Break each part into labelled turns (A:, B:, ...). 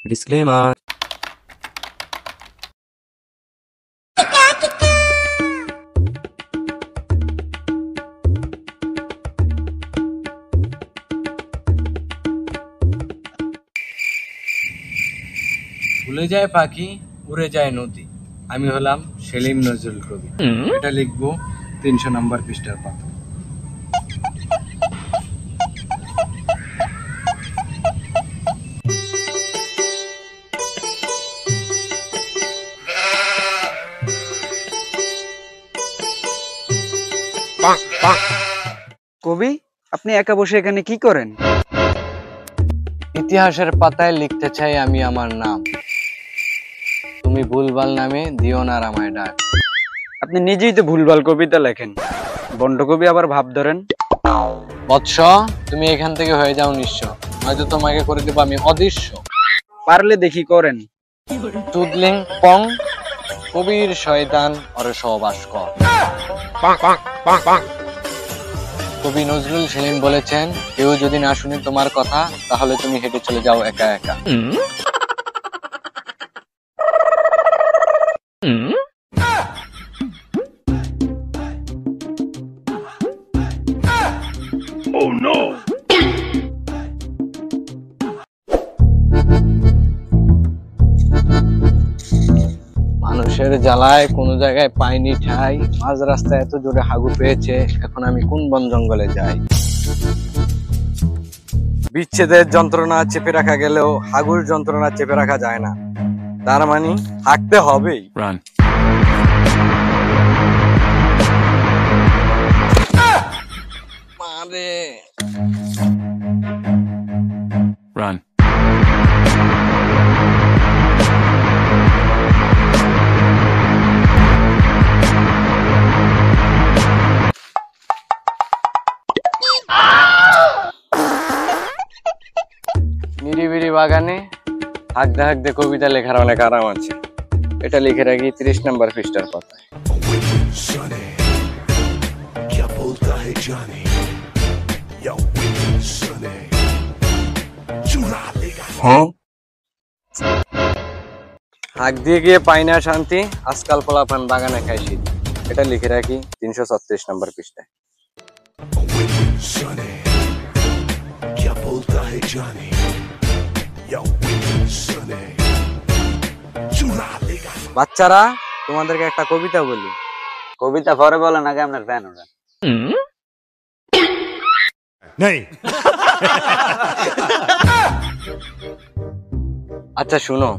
A: Disclaimer.
B: ভুলে যায় পাখি, উড়ে যায় নদী। আমি হলাম সেলিম নজরুল কবি। এটা লিখবো 300 নম্বর পৃষ্ঠার পাতা।
C: কবি, আপনি একা বসে এখানে কি করেন?
B: ইতিহাসের পাতায় লিখতে চাই আমি আমার নাম। তুমি ভুলভাল নামে দিও না আমায় ডাক।
C: আপনি নিজেই তো ভুলভাল কবিতা লেখেন, বন্ড কবি আবার ভাব ধরেন।
B: বৎস, তুমি এখান থেকে হয়ে যাও নিঃস্ব, হয়তো তোমাকে করে দেবো আমি অদৃশ্য।
C: পারলে দেখি করেন।
B: তুদলিং পং, কবির শয়তান ওরে সহবাস কর। কবি নজরুল সেলিম বলেছেন, কেউ যদি না শুনে তোমার কথা, তাহলে তুমি হেঁটে চলে যাও একা একা। মানুষের জ্বালায় কোনো জায়গায় পাইনি ঠাই, মাঝ রাস্তায় এত জোরে হাগু পেয়েছে, এখন আমি কোন বন জঙ্গলে যাই। বিচ্ছেদের যন্ত্রণা চেপে রাখা গেলেও হাগুর যন্ত্রণা চেপে রাখা যায় না, তার মানে হাঁকতে হবেই। মারে
A: রান।
B: নিরিবিলি বাগানে হাঁকতে হাঁকতে কবিতা লেখার অনেক আরাম আছে। এটা লিখে রাখি 30 নম্বর পৃষ্ঠার পাতায়। হাঁক দিয়ে গিয়ে পাই না শান্তি, আজকাল পোলাপান বাগানে খাই শীত। এটা লিখে রাখি 336 নম্বর পৃষ্ঠায়। বাচ্চারা, তোমাদেরকে একটা কবিতা বলি।
C: কবিতা পরে বলেন, আগে আপনার ফ্যান ওরা।
B: আচ্ছা শুনো।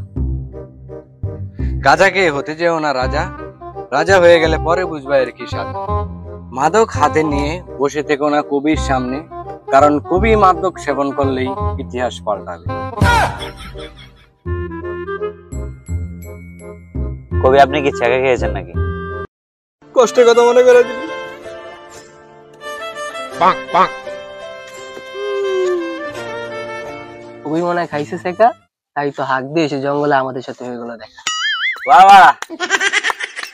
B: গাজাকে হতে যেও না রাজা, রাজা হয়ে গেলে পরে বুঝবা এর কি স্বাদ। মাদক হাতে নিয়ে বসে থেকো না কবির সামনে, কারণ কবি মাদক সেবন করলেই ইতিহাস পাল্টাবে।
C: কবি, আপনি কি ছেঁকা খেয়েছেন নাকি?
B: কষ্টের কথা মনে করে দিবি।
D: কবি মনে হয় খাইছে শেখা, তাই তো হাঁক দিয়ে এসে জঙ্গলে আমাদের সাথে হয়ে গেল দেখা।
C: বাবা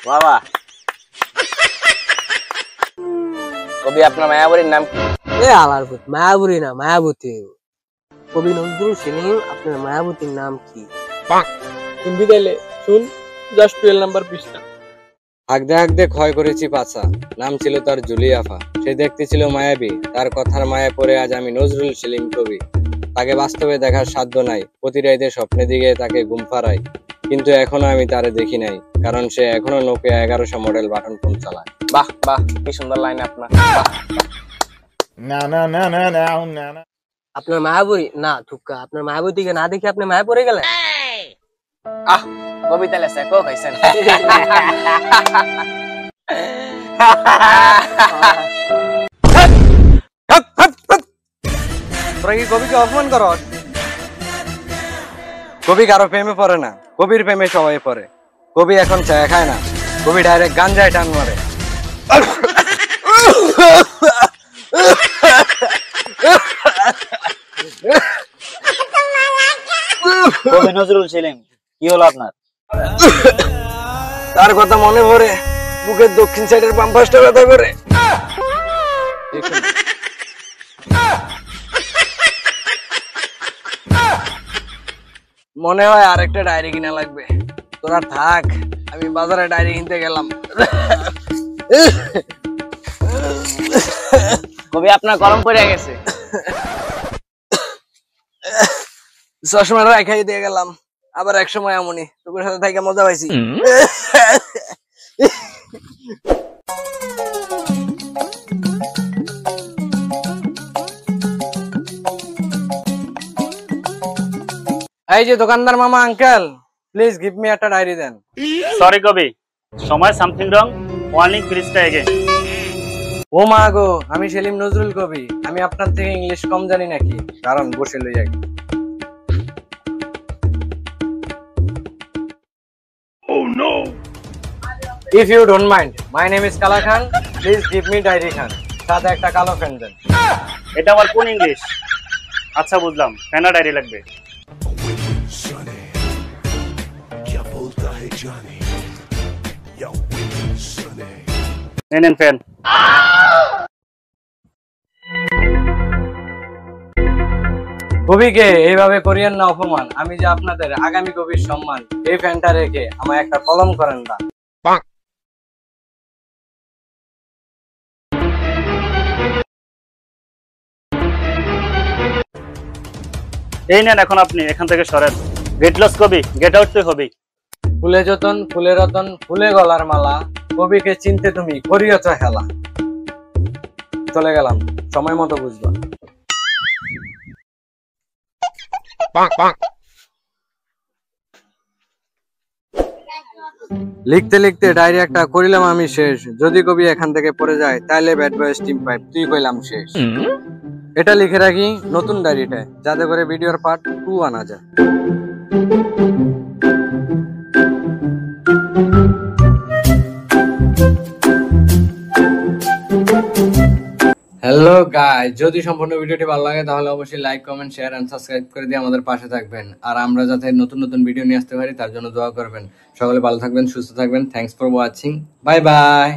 C: বাবা,
B: কবি, আপনার মায়াবরীর নাম কি?
D: এ আলার ভূত, মায়াবতী না মায়াবতী। কবি নজরুল সেলিম, আপনার মায়াবতীর নাম কি?
B: তুমি দিলে শুন, জাস্ট 12 নাম্বার পৃষ্ঠা। হাঁকতে হাঁকতে ক্ষয় করেছি পাছা, নাম ছিল তার জুলিয়াফা। সে দেখতে ছিল মায়াবী, তার কথার মায়া পড়ে আজ আমি নজরুল সেলিম কবি। তাকে বাস্তবে দেখার সাধ্য নাই, প্রতি রাইতে স্বপ্নের দিকে তাকে ঘুম পাড়াই, কিন্তু এখনো আমি তারে দেখি নাই, কারণ সে এখনো নোকিয়া 1100 মডেল বাটন ফোন চালায়। বাহ বাহ, কি সুন্দর লাইন আপনার।
D: আপনার মায়াবতী না থুকা, আপনার মায়াবতীকে না দেখে আপনি মায়া পড়ে গেলেন।
B: আহ, কবিতা লেখা কো খাইছেন। তোরা কি কবিকে অপমান কর? কবি কারো প্রেমে পড়ে না, কবির প্রেমে সবাই পড়ে। কবি এখন চা খায় না, কবি ডাইরেক্ট গাঞ্জায় টান মারে।
C: কবি নজরুল সেলিম, কি হলো আপনার?
B: তার কথা মনে পড়ে বুকের দক্ষিণ সাইডের বাম পাশটা ব্যথা করে। মনে হয় আরেকটা ডায়েরি কিনা লাগবে। তোরা থাক, আমি বাজারে ডায়েরি কিনতে গেলাম।
C: কবি আপনার গরম পড়ে গেছে।
B: চশমাটা রাখাই দিয়ে গেলাম, আবার এক সময় এমনই তোর সাথে থাইকা মজা পাইছি। এই যে দোকানদার মামা, আঙ্কেল প্লিজ গিভ মি একটা ডায়েরি দেন।
E: সরি কবি, সময় something wrong, warning please try again.
B: ও মা গো, আমি সেলিম নজরুল কবি। আমি আপনার থেকে ইংলিশ কম জানি নাকি? কারণ বসে লই আগে। Oh no! If you don't mind, my name is Kala Khan. Please give me diary Khan. সাথে একটা কালো পেন দেন।
E: এটা আবার কোন ইংলিশ? আচ্ছা বুঝলাম, পেনা ডায়েরি লাগবে। নেন পেন।
B: কবিকে এইভাবে করিয়েন না অপমান। আমি যে আপনাদের আগামী কবির সম্মান। এই ফ্যানটা রেখে আমায় একটা কলম করেন না।
E: এই নেন, এখন আপনি এখান থেকে সরেন। গেট লস কবি, গেট আউট তুই হবি।
B: ফুলে যতন, ফুলে রতন, ফুলে গলার মালা, কবিকে চিনতে তুমি করিয়েছ হেলা। চলে গেলাম, সময় মতো বুঝবা। লিখতে লিখতে ডায়েরি একটা করিলাম আমি শেষ। যদি কবি এখান থেকে পড়ে যায় তাহলে ব্যাড বয় স্টিম পাইপ তুই কইলাম শেষ। এটা লিখে রাখি নতুন ডায়েরিটা, যাতে করে ভিডিওর পার্ট 2 আনা যায়। হ্যালো গাইস, যদি সম্পূর্ণ ভিডিওটি ভালো লাগে তাহলে অবশ্যই like, comment, share and subscribe করে দিয়ে আমাদের পাশে থাকবেন। আর আমরা যাতে নতুন নতুন ভিডিও নিয়ে আসতে পারি তার জন্য দোয়া করবেন। সকলে ভালো থাকবেন, সুস্থ থাকবেন। Thanks for watching, bye bye.